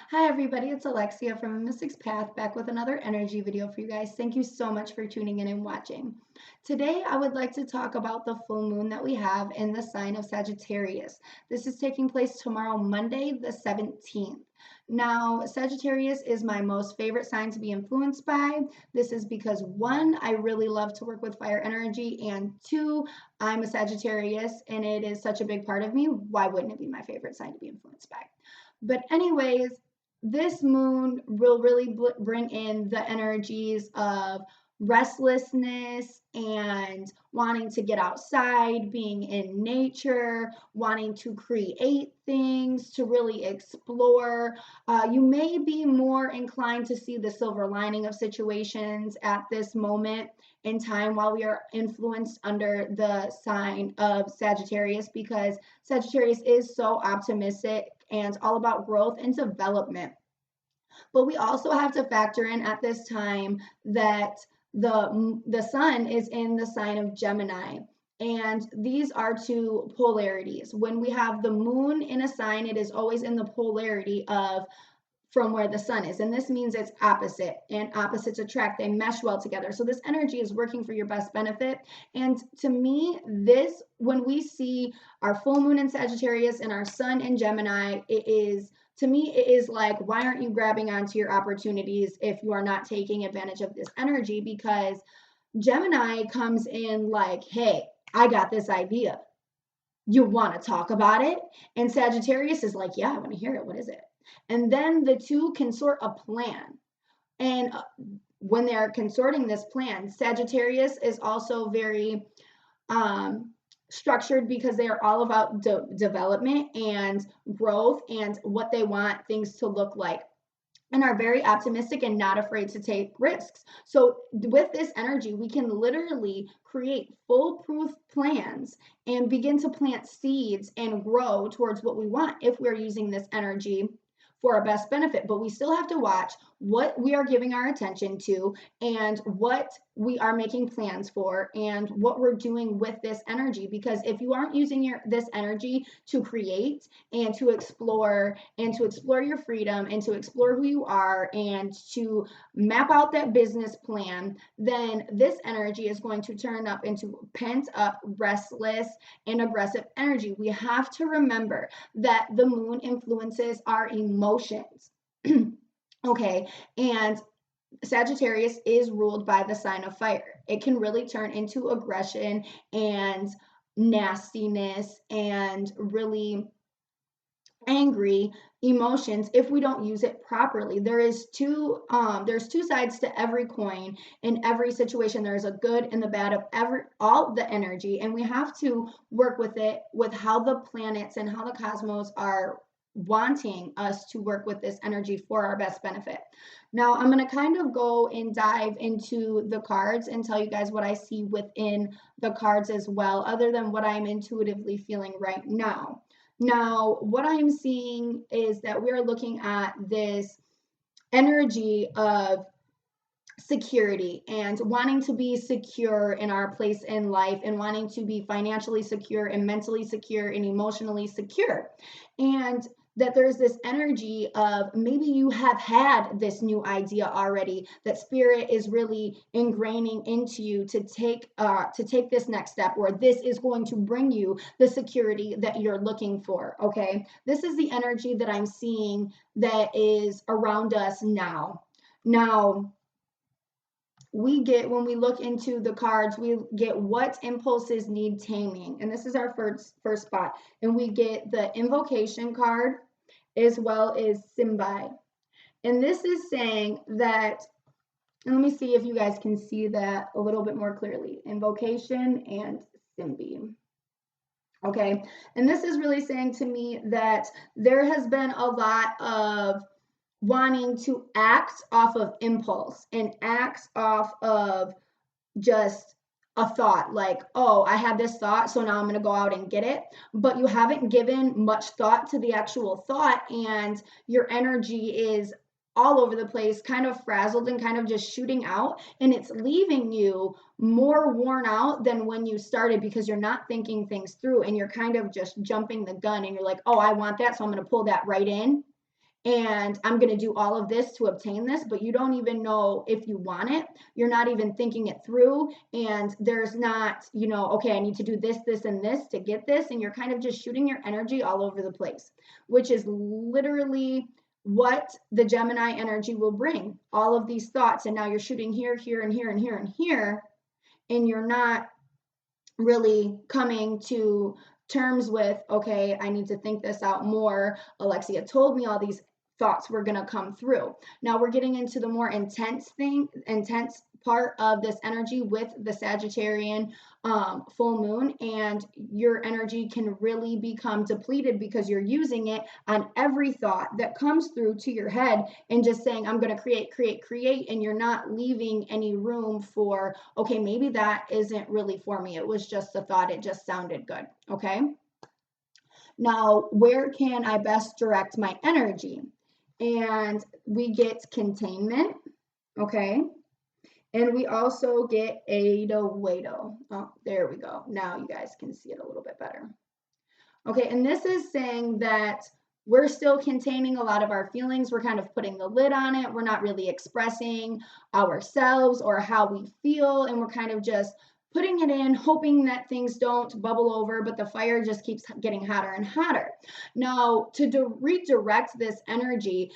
Hi everybody, it's Alexia from Mystic's Path back with another energy video for you guys. Thank you so much for tuning in and watching. Today I would like to talk about the full moon that we have in the sign of Sagittarius. This is taking place tomorrow, Monday the 17th. Now, Sagittarius is my most favorite sign to be influenced by. This is because one, I really love to work with fire energy, and two, I'm a Sagittarius and it is such a big part of me. Why wouldn't it be my favorite sign to be influenced by? But anyways, this moon will really bring in the energies of restlessness and wanting to get outside, being in nature, wanting to create things, to really explore. You may be more inclined to see the silver lining of situations at this moment in time while we are influenced under the sign of Sagittarius, because Sagittarius is so optimistic and all about growth and development. But we also have to factor in at this time that the sun is in the sign of Gemini. And these are two polarities. When we have the moon in a sign, it is always in the polarity of from where the sun is. And this means it's opposite, and opposites attract, they mesh well together. So this energy is working for your best benefit. And to me, this, when we see our full moon in Sagittarius and our sun in Gemini, it is, to me, it is like, why aren't you grabbing onto your opportunities if you are not taking advantage of this energy? Because Gemini comes in like, hey, I got this idea. You want to talk about it? And Sagittarius is like, yeah, I want to hear it. What is it? And then the two consort a plan. And when they're consorting this plan, Sagittarius is also very structured because they are all about development and growth and what they want things to look like, and are very optimistic and not afraid to take risks. So with this energy, we can literally create foolproof plans and begin to plant seeds and grow towards what we want if we're using this energy for our best benefit. But we still have to watch what we are giving our attention to and what we are making plans for and what we're doing with this energy. Because if you aren't using this energy to create and to explore your freedom and to explore who you are and to map out that business plan, then this energy is going to turn up into pent up, restless, and aggressive energy. We have to remember that the moon influences our emotions. Okay, and Sagittarius is ruled by the sign of fire. It can really turn into aggression and nastiness and really angry emotions if we don't use it properly. There's two sides to every coin. In every situation there's a good and the bad of all the energy, and we have to work with it, with how the planets and how the cosmos are wanting us to work with this energy for our best benefit. Now I'm going to kind of go and dive into the cards and tell you guys what I see within the cards as well, other than what I'm intuitively feeling right now. Now, what I'm seeing is that we're looking at this energy of security and wanting to be secure in our place in life and wanting to be financially secure and mentally secure and emotionally secure. And that there's this energy of maybe you have had this new idea already that spirit is really ingraining into you to take this next step, or this is going to bring you the security that you're looking for. Okay, this is the energy that I'm seeing that is around us now. We get, when we look into the cards, we get what impulses need taming, and this is our first spot. And we get the invocation card as well as Simbai, and this is saying that, and let me see if you guys can see that a little bit more clearly. Invocation and Simbi. Okay, and this is really saying to me that there has been a lot of wanting to act off of impulse and act off of just a thought, like, oh, I had this thought, so now I'm going to go out and get it. But you haven't given much thought to the actual thought, and your energy is all over the place, kind of frazzled and kind of just shooting out, and it's leaving you more worn out than when you started, because you're not thinking things through and you're kind of just jumping the gun, and you're like, oh, I want that, so I'm going to pull that right in. and I'm going to do all of this to obtain this, but you don't even know if you want it. You're not even thinking it through, and there's not, you know, okay, I need to do this, this, and this to get this, and you're kind of just shooting your energy all over the place, which is literally what the Gemini energy will bring. All of these thoughts, and now you're shooting here, here, and here, and here, and here, and you're not really coming to terms with, okay, I need to think this out more. Alexia told me all these thoughts were going to come through. Now we're getting into the more intense part of this energy with the Sagittarian full moon, and your energy can really become depleted because you're using it on every thought that comes through to your head and just saying, I'm going to create, and you're not leaving any room for, okay, maybe that isn't really for me. It was just a thought. It just sounded good. Okay. Now, where can I best direct my energy? And we get containment. Okay. And we also get Ado. Oh, there we go. Now you guys can see it a little bit better. Okay, and this is saying that we're still containing a lot of our feelings. We're kind of putting the lid on it. We're not really expressing ourselves or how we feel, and we're kind of just putting it in, hoping that things don't bubble over, but the fire just keeps getting hotter and hotter. Now, to redirect this energy,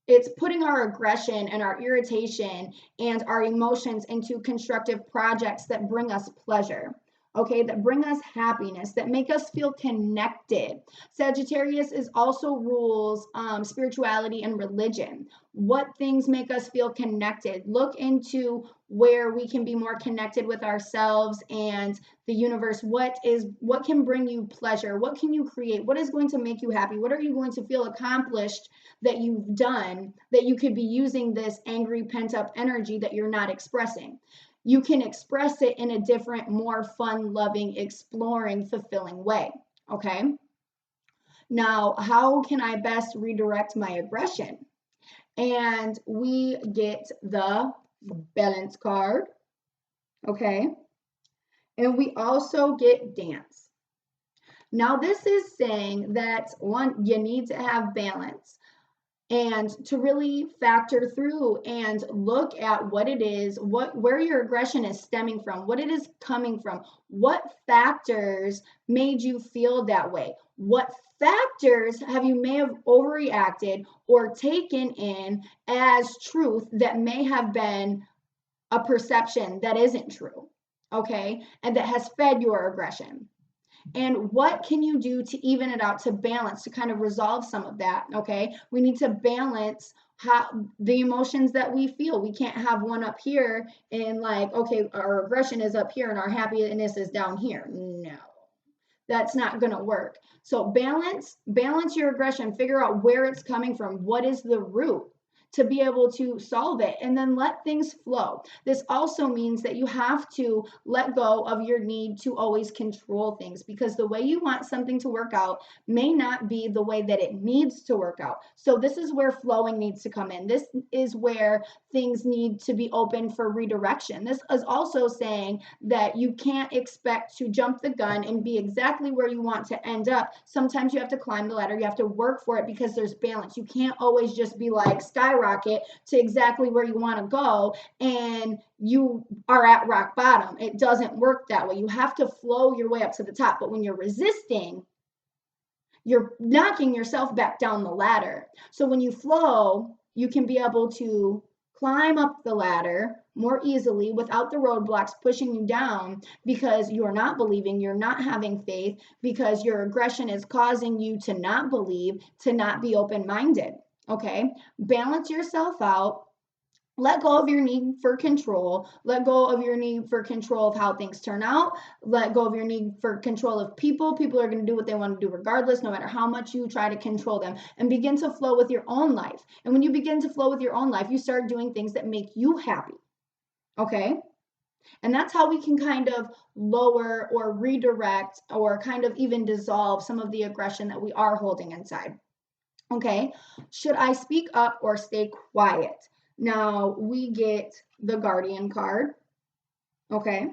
it's putting our aggression and our irritation and our emotions into constructive projects that bring us pleasure. Okay, that bring us happiness, that make us feel connected. Sagittarius is also rules spirituality and religion. What things make us feel connected? Look into where we can be more connected with ourselves and the universe. What can bring you pleasure? What can you create? What is going to make you happy? What are you going to feel accomplished that you've done that you could be using this angry pent up energy that you're not expressing? You can express it in a different, more fun, loving, exploring, fulfilling way. Okay. Now, how can I best redirect my aggression? And we get the balance card. Okay. And we also get dance. Now, this is saying that one, you need to have balance, and to really factor through and look at what it is, where your aggression is stemming from, what it is coming from, what factors made you feel that way, what factors may have overreacted or taken in as truth that may have been a perception that isn't true, okay, and that has fed your aggression. And what can you do to even it out, to balance, to kind of resolve some of that? Okay, we need to balance how the emotions that we feel. We can't have one up here and like, okay, our aggression is up here and our happiness is down here. No, that's not going to work. So balance your aggression, figure out where it's coming from, what is the root, to be able to solve it, and then let things flow. This also means that you have to let go of your need to always control things, because the way you want something to work out may not be the way that it needs to work out. So this is where flowing needs to come in. This is where things need to be open for redirection. This is also saying that you can't expect to jump the gun and be exactly where you want to end up. Sometimes you have to climb the ladder. You have to work for it, because there's balance. You can't always just be like skyrocket to exactly where you want to go and you are at rock bottom. It doesn't work that way. You have to flow your way up to the top. But when you're resisting, you're knocking yourself back down the ladder. So when you flow, you can be able to climb up the ladder more easily without the roadblocks pushing you down, because you're not believing, you're not having faith, because your aggression is causing you to not believe, to not be open-minded. Okay, balance yourself out. Let go of your need for control. Let go of your need for control of how things turn out. Let go of your need for control of people. People are going to do what they want to do regardless, no matter how much you try to control them. And begin to flow with your own life. And when you begin to flow with your own life, you start doing things that make you happy. Okay? And that's how we can kind of lower or redirect or kind of even dissolve some of the aggression that we are holding inside. Okay, should I speak up or stay quiet? Now we get the Guardian card. Okay,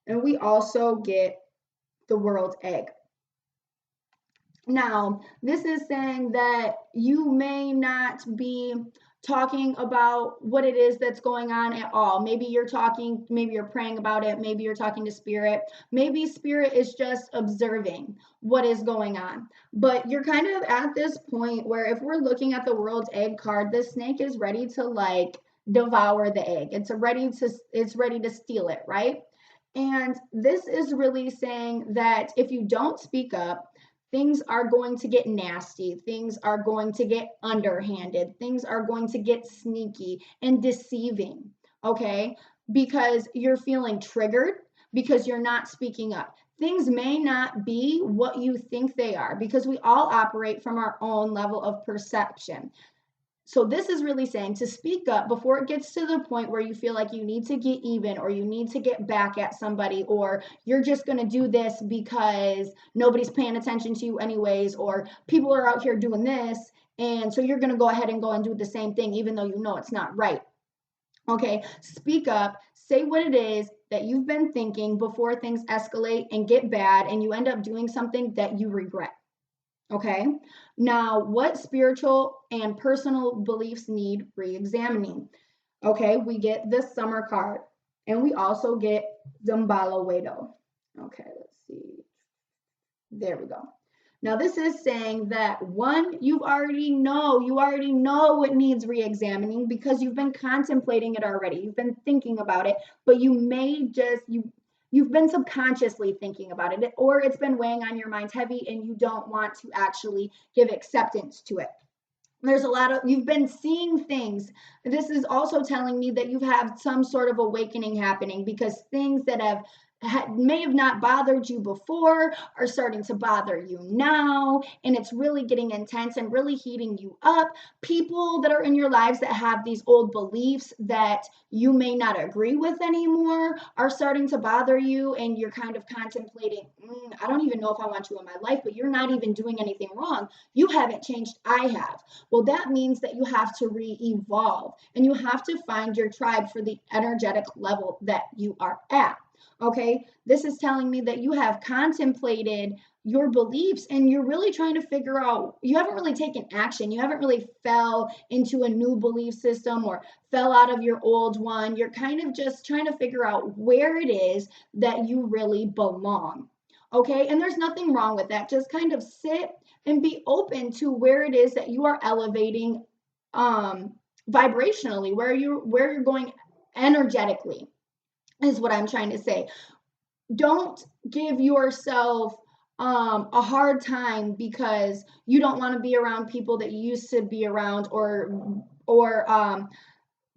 and we also get the World Egg. Now, this is saying that you may not be talking about what it is that's going on at all. Maybe you're talking, maybe you're praying about it, maybe you're talking to spirit. Maybe spirit is just observing what is going on. But you're kind of at this point where if we're looking at the world's egg card, the snake is ready to like devour the egg. It's ready to steal it, right? And this is really saying that if you don't speak up, things are going to get nasty. Things are going to get underhanded. Things are going to get sneaky and deceiving, okay? Because you're feeling triggered because you're not speaking up. Things may not be what you think they are because we all operate from our own level of perception. So this is really saying to speak up before it gets to the point where you feel like you need to get even or you need to get back at somebody or you're just going to do this because nobody's paying attention to you anyways or people are out here doing this and so you're going to go ahead and go and do the same thing even though you know it's not right. Okay, speak up, say what it is that you've been thinking before things escalate and get bad and you end up doing something that you regret. Okay. Now, what spiritual and personal beliefs need re examining? Okay. We get the summer card and we also get Zambala Wedo. Okay. Let's see. There we go. Now, this is saying that one, you already know what needs re examining because you've been contemplating it already. You've been thinking about it, but you may just, you've been subconsciously thinking about it or it's been weighing on your mind heavy and you don't want to actually give acceptance to it. There's a lot of you've been seeing things. This is also telling me that you've had some sort of awakening happening because things that may have not bothered you before are starting to bother you now, and it's really getting intense and really heating you up. People that are in your lives that have these old beliefs that you may not agree with anymore are starting to bother you, and you're kind of contemplating, I don't even know if I want you in my life, but you're not even doing anything wrong. You haven't changed, I have. Well, that means that you have to re-evolve and you have to find your tribe for the energetic level that you are at. Okay, this is telling me that you have contemplated your beliefs and you're really trying to figure out, you haven't really taken action. You haven't really fell into a new belief system or fell out of your old one. You're kind of just trying to figure out where it is that you really belong. Okay, and there's nothing wrong with that. Just kind of sit and be open to where it is that you are elevating vibrationally, where you're going energetically is what I'm trying to say. Don't give yourself a hard time because you don't want to be around people that you used to be around or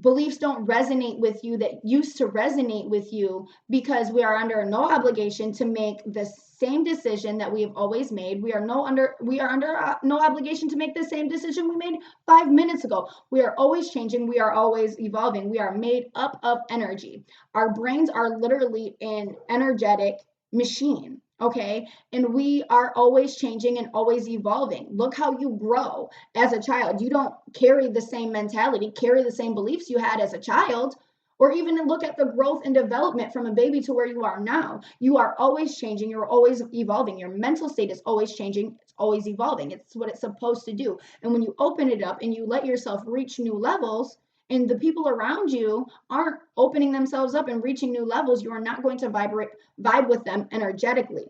beliefs don't resonate with you that used to resonate with you because we are under no obligation to make the same decision that we have always made. We are under no obligation to make the same decision we made 5 minutes ago. We are always changing, we are always evolving. We are made up of energy. Our brains are literally an energetic machine. Okay. And we are always changing and always evolving. Look how you grow as a child. You don't carry the same mentality, carry the same beliefs you had as a child, or even look at the growth and development from a baby to where you are now. You are always changing. You're always evolving. Your mental state is always changing. It's always evolving. It's what it's supposed to do. And when you open it up and you let yourself reach new levels, and the people around you aren't opening themselves up and reaching new levels, you are not going to vibe with them energetically.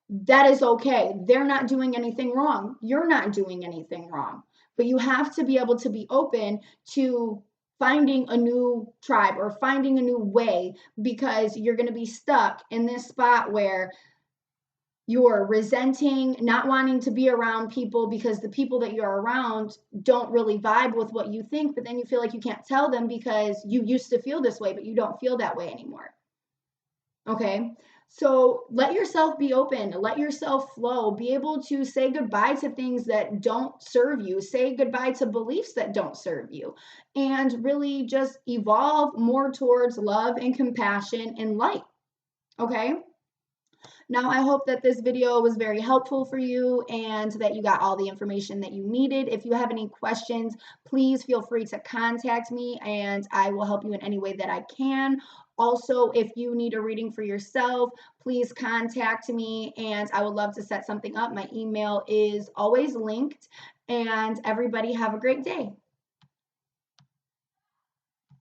That is okay. They're not doing anything wrong. You're not doing anything wrong. But you have to be able to be open to finding a new tribe or finding a new way because you're going to be stuck in this spot where you're resenting, not wanting to be around people because the people that you're around don't really vibe with what you think, but then you feel like you can't tell them because you used to feel this way, but you don't feel that way anymore. Okay. So let yourself be open, let yourself flow, be able to say goodbye to things that don't serve you, say goodbye to beliefs that don't serve you, and really just evolve more towards love and compassion and light. Okay. Now, I hope that this video was very helpful for you and that you got all the information that you needed. If you have any questions, please feel free to contact me and I will help you in any way that I can. Also, if you need a reading for yourself, please contact me and I would love to set something up. My email is always linked. And everybody have a great day.